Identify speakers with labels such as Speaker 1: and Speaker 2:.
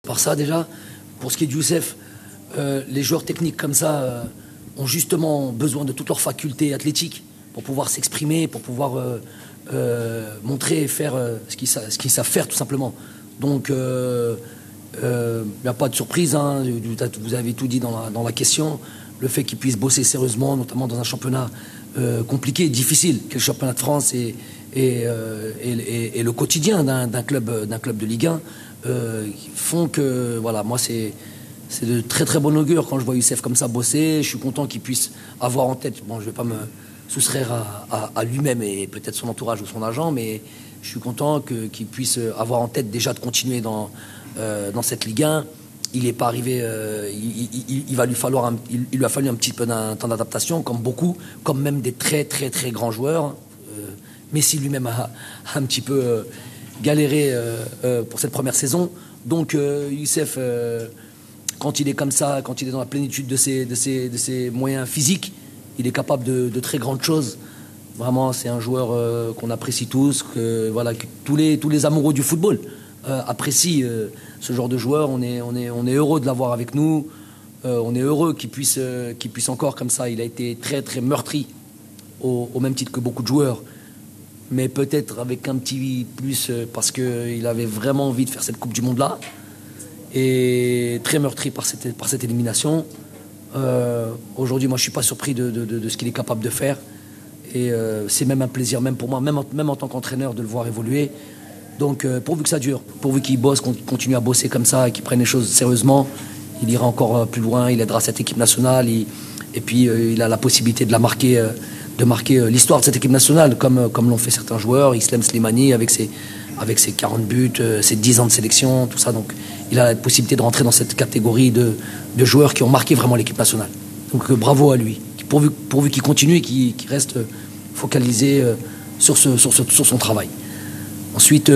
Speaker 1: Par ça déjà, pour ce qui est de Youssef, les joueurs techniques comme ça ont justement besoin de toutes leurs facultés athlétiques pour pouvoir s'exprimer, pour pouvoir montrer et faire ce qu'ils savent faire tout simplement. Donc il n'y a pas de surprise, hein, vous avez tout dit dans la question. Le fait qu'ils puissent bosser sérieusement, notamment dans un championnat compliqué, difficile, que le championnat de France et le quotidien d'un club de Ligue 1, font que, voilà, moi c'est de très très bon augure quand je vois Youssef comme ça bosser. Je suis content qu'il puisse avoir en tête, bon je ne vais pas me soustraire à lui-même et peut-être son entourage ou son agent, mais je suis content qu'il puisse avoir en tête déjà de continuer dans cette Ligue 1. Il n'est pas arrivé, il lui a fallu un petit peu d'un temps d'adaptation, comme beaucoup, comme même des très très très grands joueurs. Messi lui-même a un petit peu galéré pour cette première saison. Donc Youssef, quand il est comme ça, quand il est dans la plénitude de ses moyens physiques, il est capable de très grandes choses. Vraiment, c'est un joueur qu'on apprécie tous, que tous les amoureux du football apprécient ce genre de joueur. On est heureux de l'avoir avec nous. On est heureux qu'il puisse encore comme ça. Il a été très très meurtri, au même titre que beaucoup de joueurs, mais peut-être avec un petit plus parce qu'il avait vraiment envie de faire cette Coupe du Monde là, et très meurtri par cette élimination. Aujourd'hui, moi je suis pas surpris de ce qu'il est capable de faire, et c'est même un plaisir, même pour moi, même en tant qu'entraîneur, de le voir évoluer. Donc pourvu que ça dure, pourvu qu'il bosse, qu'on continue à bosser comme ça et qu'il prenne les choses sérieusement, il ira encore plus loin, il aidera cette équipe nationale, et puis il a la possibilité de marquer l'histoire de cette équipe nationale, comme l'ont fait certains joueurs, Islem Slimani avec ses 40 buts, ses 10 ans de sélection, tout ça. Donc il a la possibilité de rentrer dans cette catégorie de joueurs qui ont marqué vraiment l'équipe nationale. Donc bravo à lui, pourvu qu'il continue et qu'il reste focalisé sur son travail. Ensuite